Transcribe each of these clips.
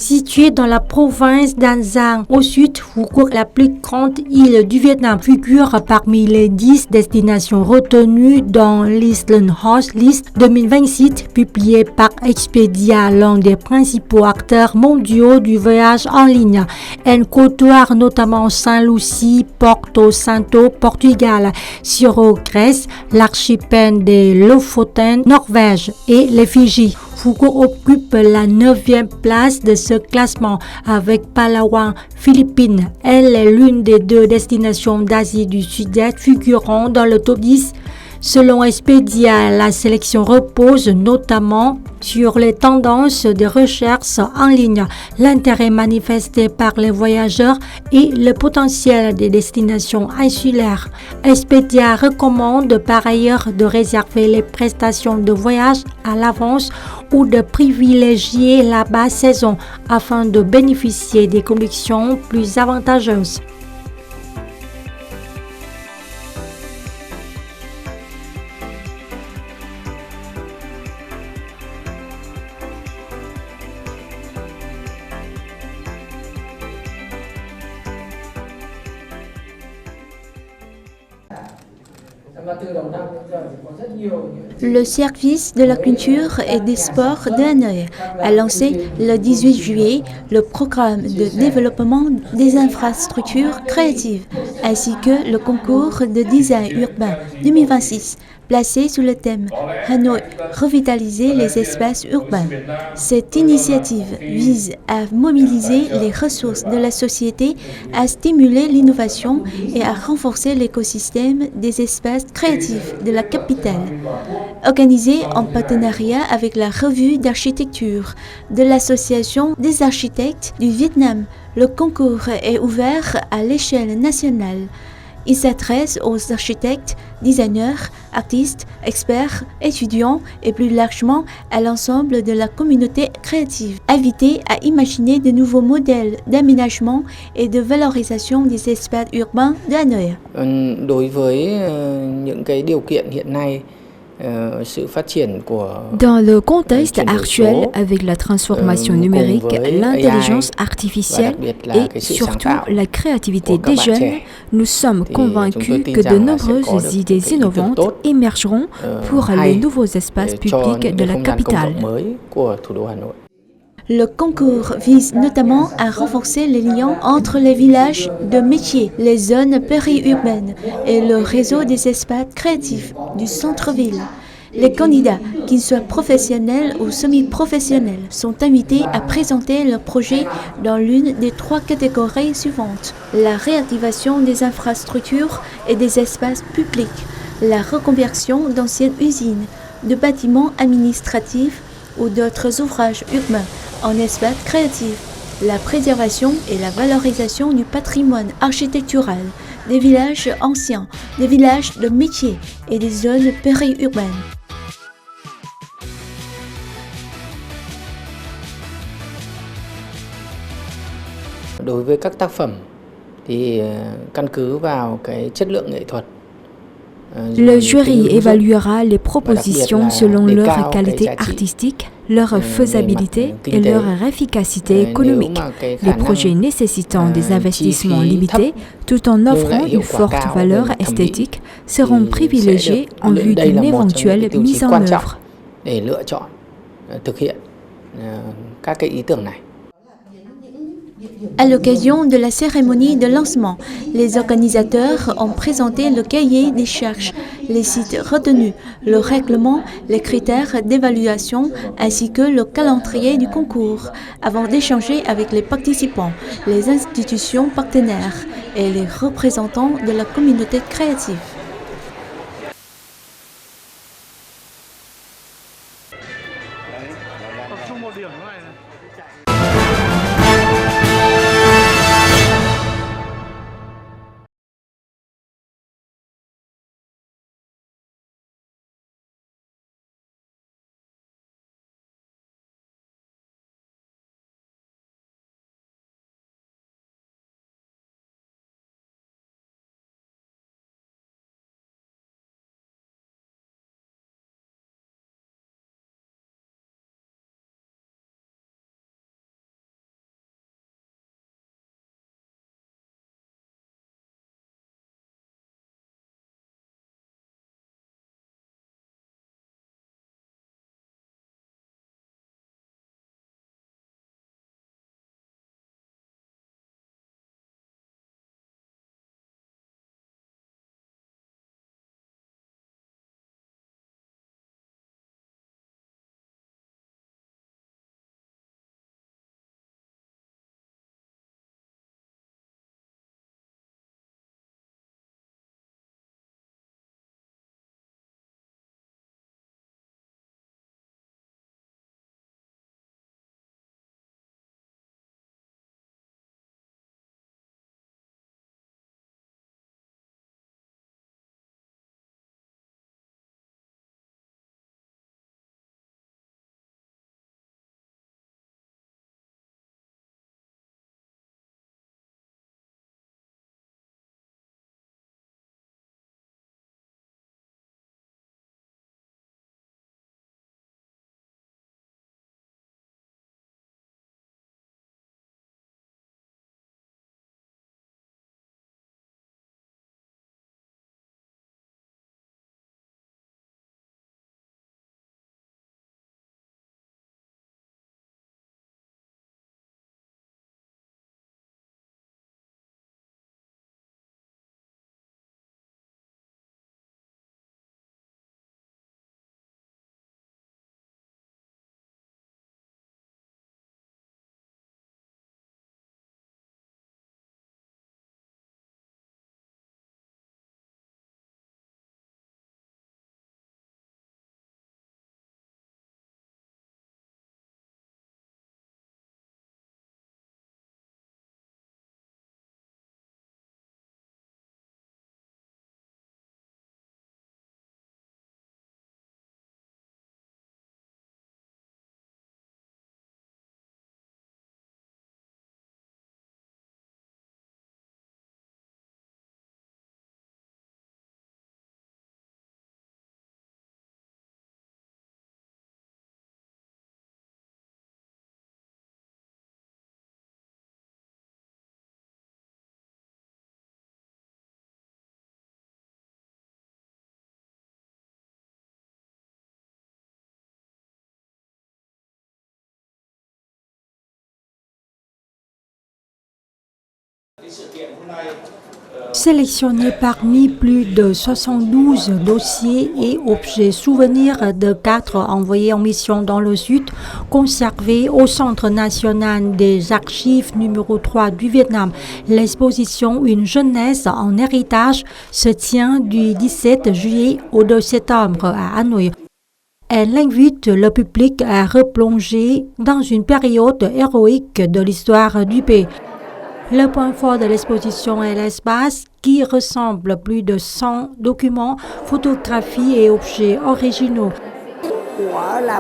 Située dans la province d'An Giang, au sud, Phuket, la plus grande île du Vietnam, figure parmi les 10 destinations retenues dans l'Island Horse List 2026, publiée par Expedia, l'un des principaux acteurs mondiaux du voyage en ligne. Elle côtoie notamment Saint-Lucie, Porto Santo, Portugal, Syro, Grèce, l'archipel des Lofoten, Norvège et les Fidji. Phuket occupe la 9e place de ce classement avec Palawan, Philippines. Elle est l'une des 2 destinations d'Asie du Sud-Est figurant dans le top 10. Selon Expedia, la sélection repose notamment sur les tendances de recherche en ligne, l'intérêt manifesté par les voyageurs et le potentiel des destinations insulaires. Expedia recommande par ailleurs de réserver les prestations de voyage à l'avance ou de privilégier la basse saison afin de bénéficier des conditions plus avantageuses. Le service de la culture et des sports de Hanoï a lancé le 18 juillet le programme de développement des infrastructures créatives ainsi que le concours de design urbain 2026 placé sous le thème Hanoï, revitaliser les espaces urbains. Cette initiative vise à mobiliser les ressources de la société, à stimuler l'innovation et à renforcer l'écosystème des espaces créatifs de la capitale. Organisé en partenariat avec la revue d'architecture de l'Association des architectes du Vietnam, le concours est ouvert à l'échelle nationale. Il s'adresse aux architectes, designers, artistes, experts, étudiants et plus largement à l'ensemble de la communauté créative, invités à imaginer de nouveaux modèles d'aménagement et de valorisation des espaces urbains de Hanoï. Đối với những cái điều kiện hiện nay, dans le contexte actuel, avec la transformation numérique, l'intelligence artificielle et surtout la créativité des jeunes, nous sommes convaincus que de nombreuses idées innovantes émergeront pour les nouveaux espaces publics de la capitale. Le concours vise notamment à renforcer les liens entre les villages de métiers, les zones périurbaines et le réseau des espaces créatifs du centre-ville. Les candidats, qu'ils soient professionnels ou semi-professionnels, sont invités à présenter leur projet dans l'une des 3 catégories suivantes: la réactivation des infrastructures et des espaces publics, la reconversion d'anciennes usines, de bâtiments administratifs ou d'autres ouvrages urbains en espaces créatifs, la préservation et la valorisation du patrimoine architectural, des villages anciens, des villages de métiers et des zones périurbaines. Đối với các tác phẩm thì căn cứ vào cái chất lượng nghệ thuật. Le jury évaluera les propositions selon leur qualité artistique, leur faisabilité et leur efficacité économique. Les projets nécessitant des investissements limités tout en offrant une forte valeur esthétique seront privilégiés en vue d'une éventuelle mise en œuvre. Để lựa chọn thực hiện các cái ý tưởng này. À l'occasion de la cérémonie de lancement, les organisateurs ont présenté le cahier des charges, les sites retenus, le règlement, les critères d'évaluation ainsi que le calendrier du concours, avant d'échanger avec les participants, les institutions partenaires et les représentants de la communauté créative. Sélectionnés parmi plus de 72 dossiers et objets souvenirs de 4 envoyés en mission dans le Sud, conservés au Centre national des archives numéro 3 du Vietnam, l'exposition Une jeunesse en héritage se tient du 17 juillet au 2 septembre à Hanoï. Elle invite le public à replonger dans une période héroïque de l'histoire du pays. Le point fort de l'exposition est l'espace qui rassemble plus de 100 documents, photographies et objets originaux.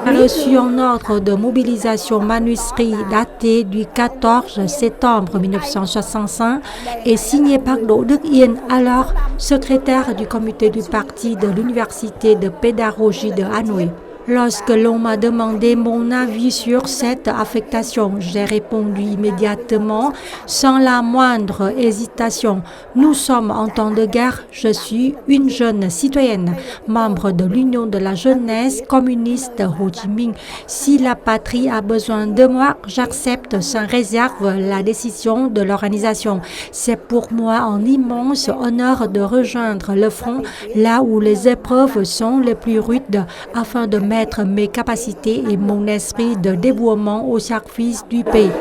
Reçu en ordre de mobilisation manuscrit daté du 14 septembre 1965 et signé par Đỗ Đức Yên, alors secrétaire du comité du parti de l'Université de pédagogie de Hanoï. Lorsque l'on m'a demandé mon avis sur cette affectation, j'ai répondu immédiatement, sans la moindre hésitation. Nous sommes en temps de guerre, je suis une jeune citoyenne, membre de l'Union de la jeunesse communiste Ho Chi Minh. Si la patrie a besoin de moi, j'accepte sans réserve la décision de l'organisation. C'est pour moi un immense honneur de rejoindre le front là où les épreuves sont les plus rudes afin de mettre mes capacités et mon esprit de dévouement au service du pays.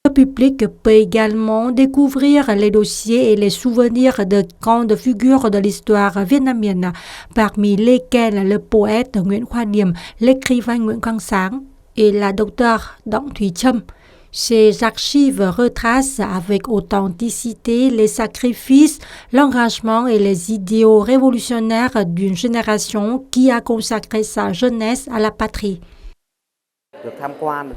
Le public peut également découvrir les dossiers et les souvenirs de grandes figures de l'histoire vietnamienne, parmi lesquelles le poète Nguyễn Khoa Điềm, l'écrivain Nguyễn Quang Sáng et la docteure Đặng Thùy Trâm. Ces archives retracent avec authenticité les sacrifices, l'engagement et les idéaux révolutionnaires d'une génération qui a consacré sa jeunesse à la patrie.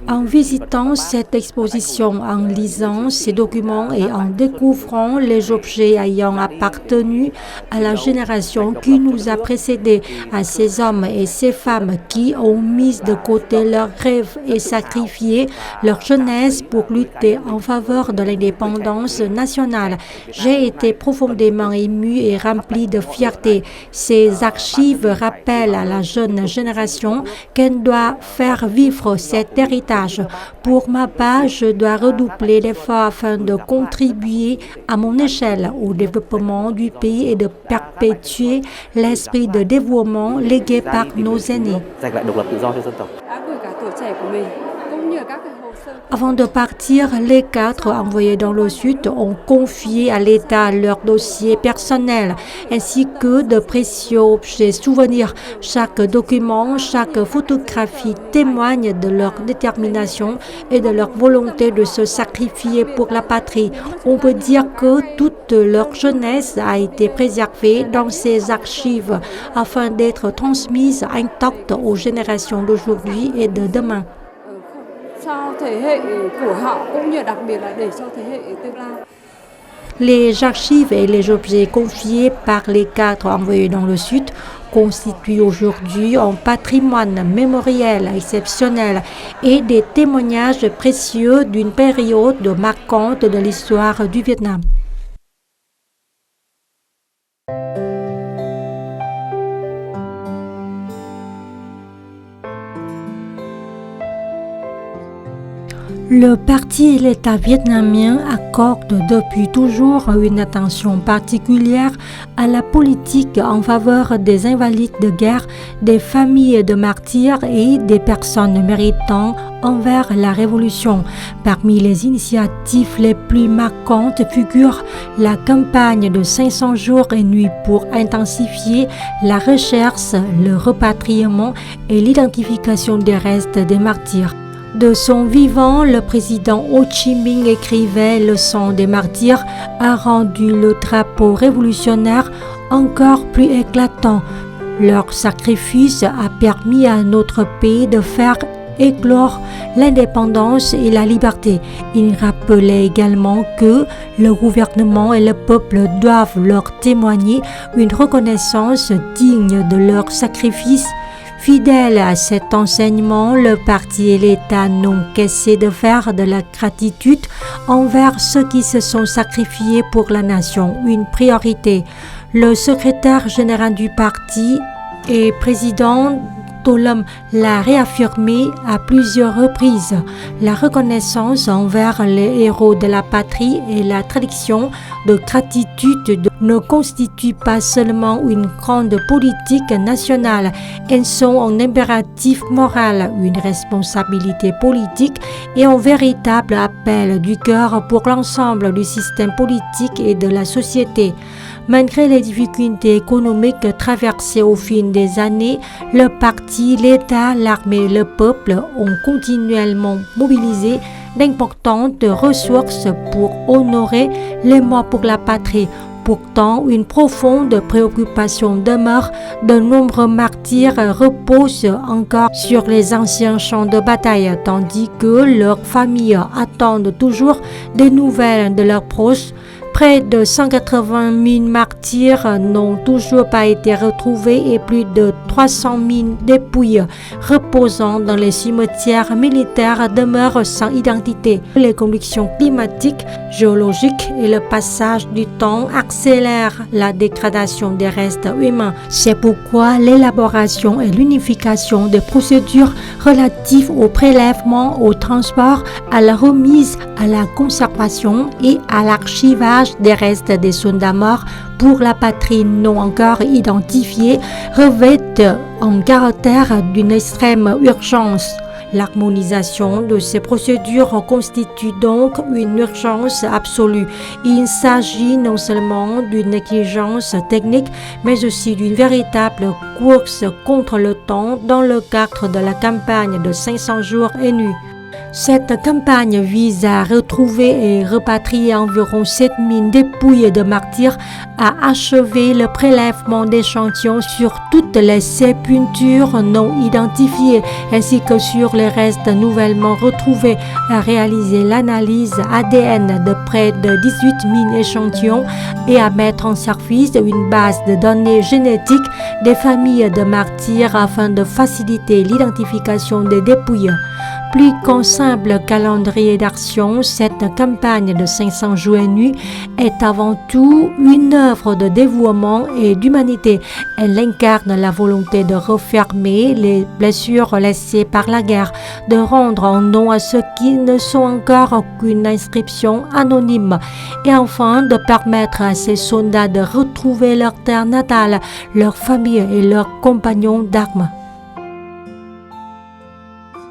En visitant cette exposition, en lisant ces documents et en découvrant les objets ayant appartenu à la génération qui nous a précédés, à ces hommes et ces femmes qui ont mis de côté leurs rêves et sacrifié leur jeunesse pour lutter en faveur de l'indépendance nationale, j'ai été profondément ému et rempli de fierté. Ces archives rappellent à la jeune génération qu'elle doit faire vivre cet héritage. Pour ma part, je dois redoubler d'efforts afin de contribuer à mon échelle au développement du pays et de perpétuer l'esprit de dévouement légué par nos aînés. Avant de partir, les 4 envoyés dans le Sud ont confié à l'État leurs dossiers personnels ainsi que de précieux objets souvenirs. Chaque document, chaque photographie témoigne de leur détermination et de leur volonté de se sacrifier pour la patrie. On peut dire que toute leur jeunesse a été préservée dans ces archives afin d'être transmise intacte aux générations d'aujourd'hui et de demain. Les archives et les objets confiés par les 4 envoyés dans le Sud constituent aujourd'hui un patrimoine mémoriel exceptionnel et des témoignages précieux d'une période marquante de l'histoire du Vietnam. Le parti et l'État vietnamien accordent depuis toujours une attention particulière à la politique en faveur des invalides de guerre, des familles de martyrs et des personnes méritant envers la Révolution. Parmi les initiatives les plus marquantes figure la campagne de 500 jours et nuits pour intensifier la recherche, le repatriement et l'identification des restes des martyrs. De son vivant, le président Ho Chi Minh écrivait « Le sang des martyrs a rendu le drapeau révolutionnaire encore plus éclatant. Leur sacrifice a permis à notre pays de faire éclore l'indépendance et la liberté. » Il rappelait également que le gouvernement et le peuple doivent leur témoigner une reconnaissance digne de leur sacrifice. Fidèle à cet enseignement, le parti et l'État n'ont cessé de faire de la gratitude envers ceux qui se sont sacrifiés pour la nation une priorité. Le secrétaire général du parti et président Bartholome l'a réaffirmé à plusieurs reprises. La reconnaissance envers les héros de la patrie et la traduction de gratitude ne constituent pas seulement une grande politique nationale, elles sont un impératif moral, une responsabilité politique et un véritable appel du cœur pour l'ensemble du système politique et de la société. Malgré les difficultés économiques traversées au fil des années, le parti, l'État, l'armée et le peuple ont continuellement mobilisé d'importantes ressources pour honorer les morts pour la patrie. Pourtant, une profonde préoccupation demeure. De nombreux martyrs reposent encore sur les anciens champs de bataille, tandis que leurs familles attendent toujours des nouvelles de leurs proches. Près de 180 000 martyrs n'ont toujours pas été retrouvés et plus de 300 000 dépouilles reposant dans les cimetières militaires demeurent sans identité. Les conditions climatiques, géologiques et le passage du temps accélèrent la dégradation des restes humains. C'est pourquoi l'élaboration et l'unification des procédures relatives au prélèvement, au transport, à la remise, à la conservation et à l'archivage des restes des soldats morts pour la patrie non encore identifiée revêtent un caractère d'une extrême urgence. L'harmonisation de ces procédures constitue donc une urgence absolue. Il s'agit non seulement d'une exigence technique, mais aussi d'une véritable course contre le temps dans le cadre de la campagne de 500 jours et nuits. Cette campagne vise à retrouver et repatrier environ 7000 dépouilles de martyrs, à achever le prélèvement d'échantillons sur toutes les sépultures non identifiées ainsi que sur les restes nouvellement retrouvés, à réaliser l'analyse ADN de près de 18 000 échantillons et à mettre en service une base de données génétiques des familles de martyrs afin de faciliter l'identification des dépouilles. Plus qu'un simple calendrier d'action, cette campagne de 500 jours et nuits est avant tout une œuvre de dévouement et d'humanité. Elle incarne la volonté de refermer les blessures laissées par la guerre, de rendre un nom à ceux qui ne sont encore qu'une inscription anonyme et enfin de permettre à ces soldats de retrouver leur terre natale, leur famille et leurs compagnons d'armes.